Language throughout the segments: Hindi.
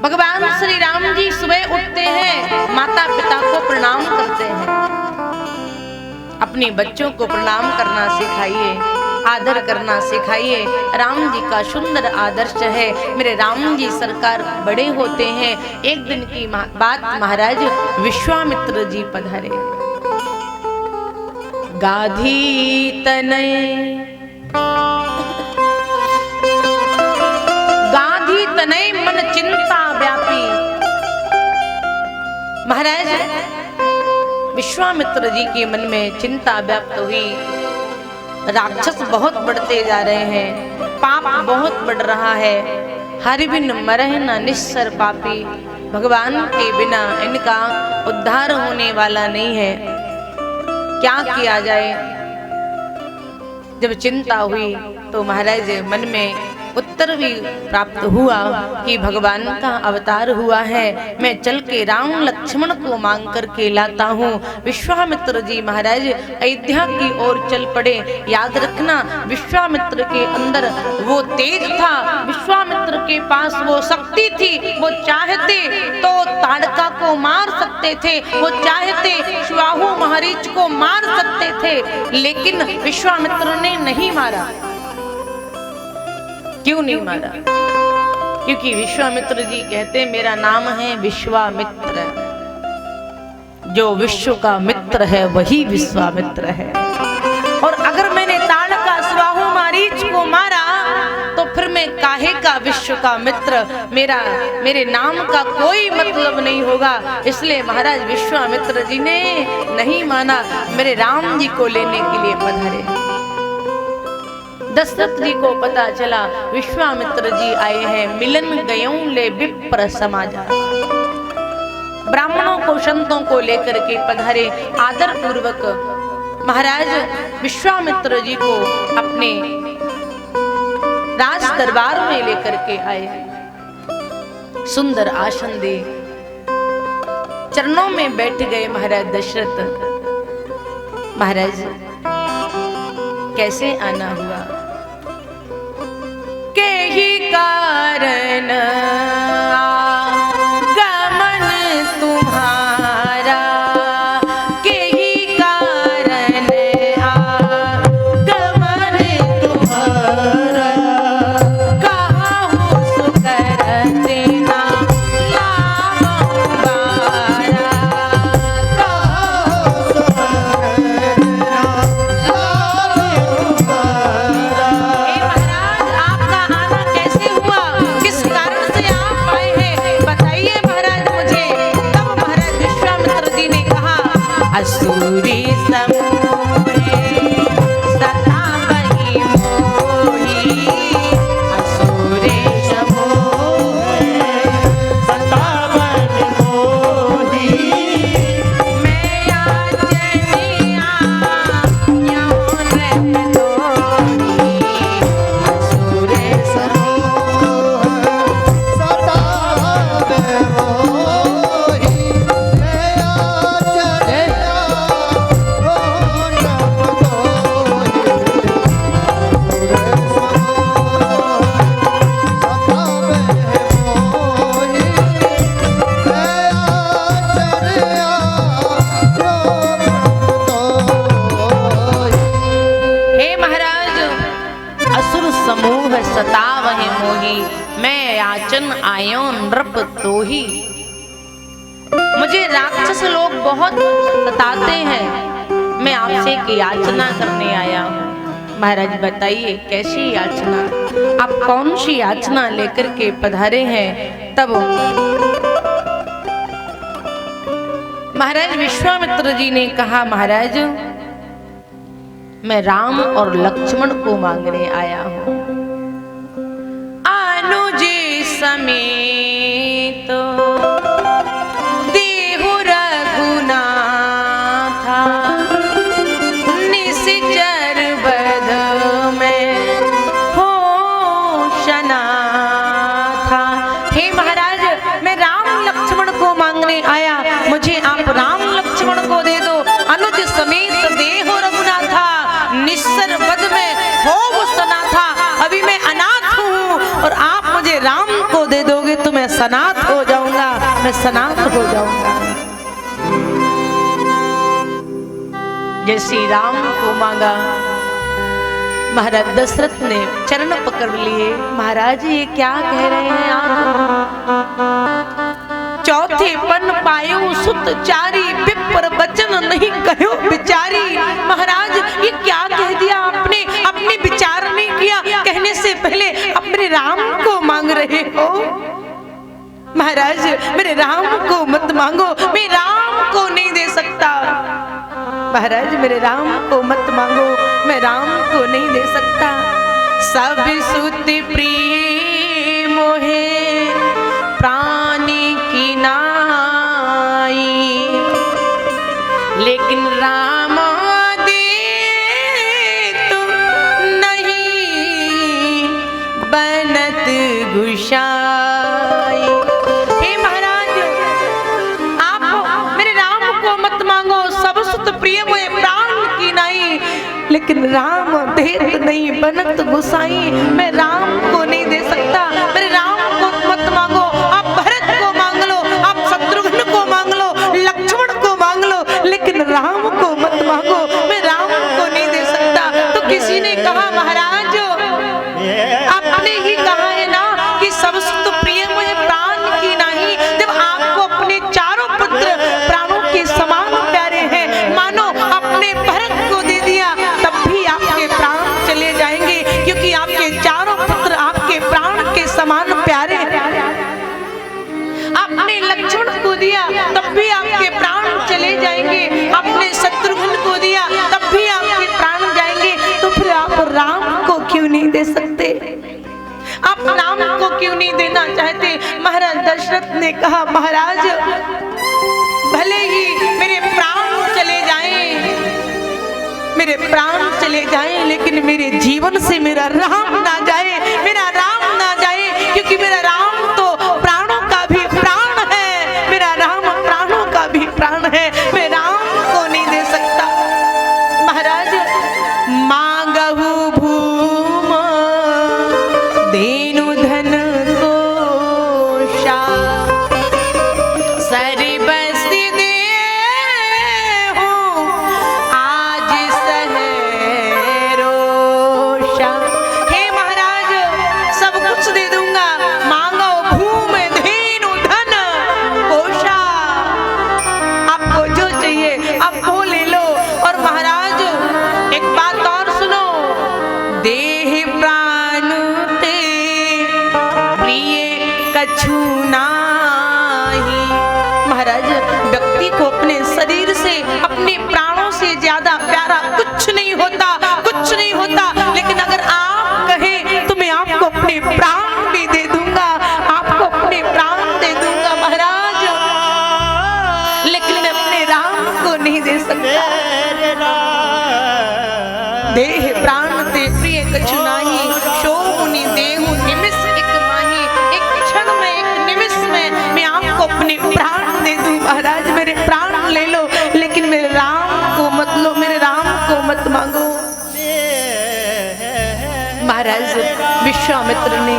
भगवान श्री राम जी सुबह उठते हैं, माता पिता को प्रणाम करते हैं। अपने बच्चों को प्रणाम करना सिखाइए, आदर करना सिखाइए। राम जी का सुंदर आदर्श है। मेरे राम जी सरकार बड़े होते हैं। एक दिन की बात, महाराज विश्वामित्र जी पधारे। गाधी तनय, गाधी तनय मन चिंता व्यापी। महाराज विश्वामित्र जी के मन में चिंता व्याप्त हुई। राक्षस बहुत बढ़ते जा रहे हैं, पाप बहुत बढ़ रहा है। हरि बिन मरह न निस्सर पापी। भगवान के बिना इनका उद्धार होने वाला नहीं है। क्या किया जाए? जब चिंता हुई तो महाराज मन में उत्तर भी प्राप्त हुआ कि भगवान का अवतार हुआ है। मैं चल के राम लक्ष्मण को मांग करके लाता हूँ। विश्वामित्र जी महाराज अयोध्या की ओर चल पड़े। याद रखना, विश्वामित्र के अंदर वो तेज था, विश्वामित्र के पास वो शक्ति थी। वो चाहते तो ताड़का को मार सकते थे, वो चाहते स्वाहु महारीच को मार सकते थे, लेकिन विश्वामित्र ने नहीं मारा। क्यों नहीं मारा? क्योंकि विश्वामित्र जी कहते मेरा नाम है विश्वामित्र। जो विश्व का मित्र है वही विश्वामित्र है। और अगर मैंने ताड़का स्वाहु मारीच को मारा तो फिर मैं काहे का विश्व का मित्र? मेरे नाम का कोई मतलब नहीं होगा। इसलिए महाराज विश्वामित्र जी ने नहीं माना, मेरे राम जी को लेने के लिए पधारे। दशरथ जी को पता चला विश्वामित्र जी आए हैं। मिलन गयों ले विप्र समाजा। ब्राह्मणों को, संतों को लेकर के पधारे। आदर पूर्वक महाराज विश्वामित्र जी को अपने राज दरबार में लेकर के आए। सुंदर आसन दे चरणों में बैठ गए महाराज दशरथ। महाराज कैसे आना हुआ? के ही कारण गमन तुम्हारा, के ही कारण गमन तुम्हारा। कहूँ सुख देना लाभ बारा, कहूँ सुख असूरी समूहे सता बही मोही। असूरी समूहे सता बही मोही। मैं आचनिया यौन रहतोही। असूरी समूहे सता बही मोही। सतावहि मोही, मैं याचन आयो नृप तोही। मुझे राक्षस लोग बहुत सताते हैं, मैं आपसे एक याचना करने आया हूँ। महाराज बताइए कैसी याचना? आप कौन सी याचना लेकर के पधारे हैं? तब महाराज विश्वामित्र जी ने कहा, महाराज मैं राम और लक्ष्मण को मांगने आया हूँ। अनुज समेत देहु रघुनाथा, निश्चर बध में होशना था। हे महाराज मैं राम लक्ष्मण को मांगने आया, मुझे आप राम लक्ष्मण को दे दो। अनुज समेत देहु रघुनाथा, निश्चर बध में हो सना था। मुझे राम को दे दोगे तो मैं सनात हो जाऊंगा, मैं सनात हो जाऊंगा। जय श्री राम को मांगा, महाराज दशरथ ने चरण पकड़ लिए। महाराज ये क्या कह रहे हैं आप? चौथे पन पायो सुत चारी, विप्र वचन नहीं कहो बिचारी। महाराज ये क्या कह दिया आपने? अपने विचार नहीं किया, कहने से पहले अपने राम को मांग रहे हो। महाराज मेरे राम को मत मांगो, मैं राम को नहीं दे सकता। महाराज मेरे राम को मत मांगो, मैं राम को नहीं दे सकता। सब सुत प्रिय मोहे प्राणी की नाई, लेकिन राम दे तो नहीं बनत गुसाई। हे महाराज आप मेरे राम को मत मांगो, सब सुत प्रिय मोहे प्राण की नाई, लेकिन राम देत नहीं बनत गुसाई। मैं राम को नहीं दे सकता, मेरे राम को मत मांगो। आप भरत को मांग लो, आप शत्रुघ्न को मांग लो, लक्ष्मण को मांग लो, लेकिन राम को मत मांगो, मैं राम को नहीं दे सकता। तो किसी ने कहा महाराज आपने ही कहा है ना कि सब सुत प्रिय मुझे प्राण की नाही। जब आपको अपने चारों पुत्र प्राणों के समान प्यारे हैं, मानो अपने भरत को दे दिया तब भी आपके प्राण चले जाएंगे, क्योंकि आपके चारों पुत्र आपके प्राण के समान प्यारे हैं। आपने लक्ष्मण को दिया तब भी आपके प्राण चले जाएंगे, आपने शत्रुघ्न को दिया तब भी आपके प्राण जाएंगे, तो फिर आप राम को क्यों नहीं दे सकते? आप राम को क्यों नहीं देना चाहते? महाराज दशरथ ने कहा महाराज भले ही मेरे प्राण चले जाएं, मेरे प्राण चले जाएं, लेकिन मेरे जीवन से मेरा राम ना जाए, मेरा राम ना जाए, क्योंकि मेरा राम तो प्राणों का भी प्राण है, मेरा राम प्राणों का भी प्राण है, मैं राम को नहीं दे सकता। महाराज मांगहु भूम देनु धन कोशा, सरबस दे हो आज सहरोशा। हे महाराज सब कुछ दे दूंगा, मांगो भूम धेनु धन कोशा, आपको जो चाहिए आप वो ले लो। और महाराज एक बात और सुनो, देह प्राण ते प्रिय कछु नाही। महाराज व्यक्ति को अपने शरीर से अपने प्राणों से ज्यादा प्यारा कुछ नहीं होता, कुछ नहीं होता। लेकिन अगर आप कहें तो मैं आपको अपने प्राण भी दे दूंगा, आपको अपने प्राण दे दूंगा महाराज, लेकिन मैं अपने राम को नहीं दे सकता। देह प्राण ते प्रिय कछु नाही, सो मुनि देहु निमिष एक माही। एक क्षण में, एक निमिष में मैं आपको अपने प्राण दे दूं। महाराज मेरे प्राण ले लो, लेकिन मेरे राम को मत लो, मेरे राम को मत मांगो। महाराज विश्वामित्र ने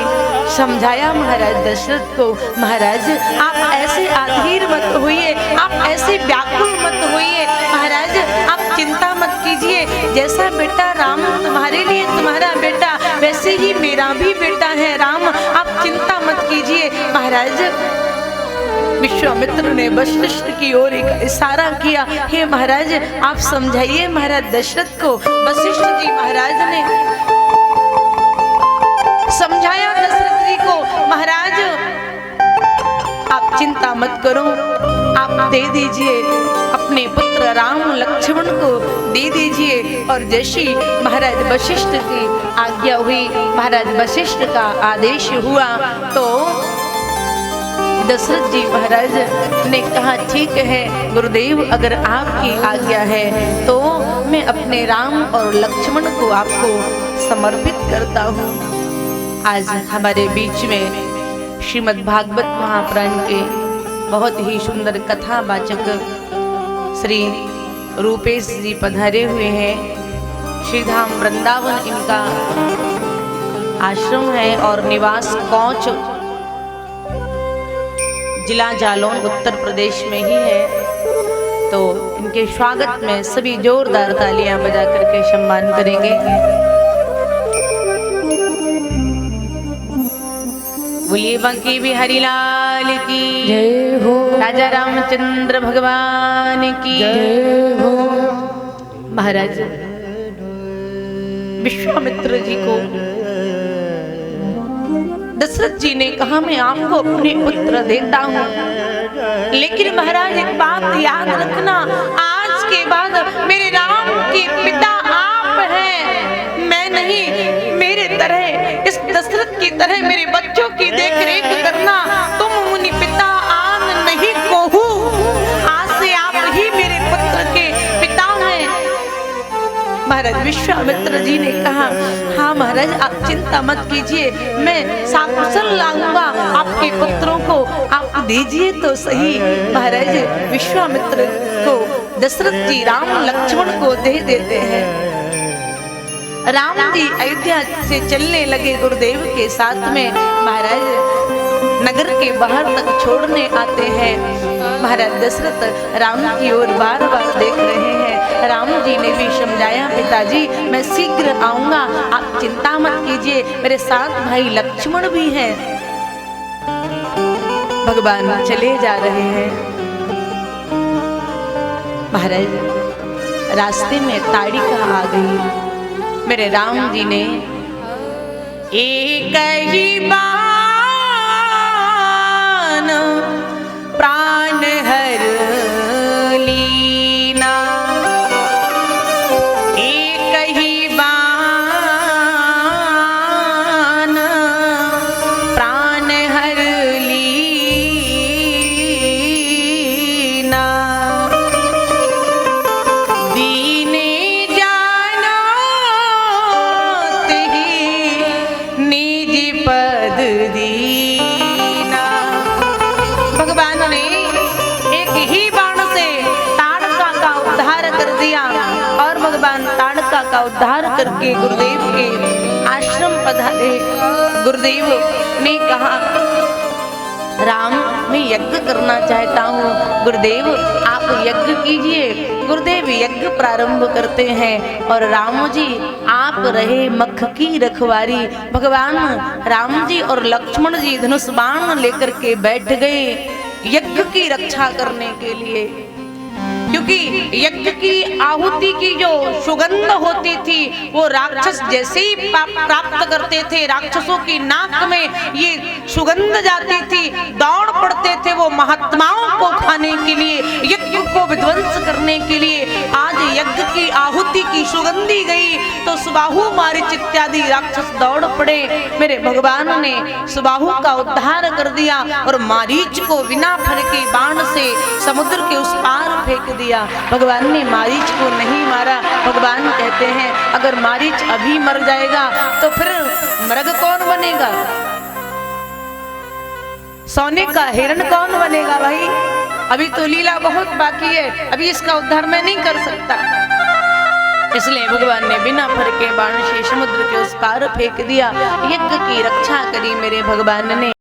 समझाया महाराज दशरथ को, महाराज आप ऐसे अधीर मत होइए, आप ऐसे व्याकुल मत होइए। महाराज आप चिंता मत कीजिए, जैसा बेटा राम तुम्हारे लिए तुम्हारा बेटा, वैसे ही मेरा भी बेटा है राम, आप चिंता मत कीजिए। महाराज विश्वामित्र ने वशिष्ठ की ओर एक इशारा किया, हे महाराज आप समझाइए महाराज दशरथ को। वशिष्ठ जी महाराज ने समझाया दशरथ जी को, महाराज आप चिंता मत करो, आप दे दीजिए अपने पुत्र राम लक्ष्मण को दे दीजिए। और जैसी महाराज वशिष्ठ की आज्ञा हुई, महाराज वशिष्ठ का आदेश हुआ, तो दशरथ जी महाराज ने कहा ठीक है गुरुदेव, अगर आपकी आज्ञा है तो मैं अपने राम और लक्ष्मण को आपको समर्पित करता हूँ। आज हमारे बीच में श्रीमद् भागवत महापुराण के बहुत ही सुंदर कथावाचक श्री रूपेश जी पधारे हुए हैं। श्रीधाम वृंदावन इनका आश्रम है और निवास कौच जिला जालौन उत्तर प्रदेश में ही है। तो इनके स्वागत में सभी जोरदार तालियां बजा करके सम्मान करेंगे। बोलिए बांके बिहारी लाल की जय हो, राजा रामचंद्र भगवान की जय हो। महाराज विश्वामित्र जी को दशरथ जी ने कहा मैं आपको अपने पुत्र देता हूँ, लेकिन महाराज एक बात याद रखना, आज के बाद मेरे राम के पिता आप हैं, मैं नहीं। मेरे तरह इस दशरथ की तरह मेरे बच्चों की देख रेख करना। तुम मुनि पिता आन नहीं कहू, आज से आप ही मेरे पुत्र के पिता हैं। महाराज विश्वामित्र जी ने कहा हाँ महाराज आप चिंता मत कीजिए, मैं साकुशल लाऊंगा आपके पुत्रों को, आप दीजिए तो सही। महाराज विश्वामित्र को दशरथ जी राम लक्ष्मण को दे देते हैं। राम जी अयोध्या से चलने लगे गुरुदेव के साथ में। महाराज नगर के बाहर तक छोड़ने आते हैं। महाराज दशरथ राम की ओर बार बार देख रहे हैं। राम जी ने भी समझाया पिताजी मैं शीघ्र आऊंगा, आप चिंता मत कीजिए, मेरे साथ भाई लक्ष्मण भी हैं। भगवान चले जा रहे हैं। महाराज रास्ते में ताड़िका आ गई। मेरे राम जी ने एक ही बाण प्राण हर लीना, एक ही बाण प्राण हर लीना, दीने पद दीना। भगवान ने एक ही बाण से ताड़का का उद्धार कर दिया और भगवान ताड़का का उद्धार करके गुरुदेव के आश्रम पधारे। गुरुदेव ने कहा राम मैं यज्ञ करना चाहता हूँ। गुरुदेव आप यज्ञ कीजिए। गुरुदेव यज्ञ प्रारंभ करते हैं और राम जी आप रहे मख की रखवारी। भगवान राम जी और लक्ष्मण जी धनुष बाण लेकर के बैठ गए यज्ञ की रक्षा करने के लिए, क्योंकि यज्ञ की आहुति की जो सुगंध होती थी वो राक्षस जैसे ही प्राप्त करते थे, राक्षसों की नाक में ये सुगंध जाती थी, दौड़ पड़ते थे वो महात्माओं को खाने के लिए, यज्ञ को विध्वंस करने के लिए। आज यज्ञ की आहुति की सुगंधी गई तो सुबाहु मारीच इत्यादि राक्षस दौड़ पड़े। मेरे भगवान ने सुबाहु का उद्धार कर दिया और मारीच को बिना फर के बाण से समुद्र के उस पार फेंक दिया। भगवान ने मारीच को नहीं मारा। भगवान कहते हैं अगर मारीच अभी मर जाएगा तो फिर मृग कौन बनेगा, सोने का हिरण कौन बनेगा भाई। अभी तो लीला बहुत बाकी है, अभी इसका उद्धार मैं नहीं कर सकता। इसलिए भगवान ने बिना फर के बाण से समुद्र के उस पार फेंक दिया। यज्ञ की रक्षा करी मेरे भगवान ने।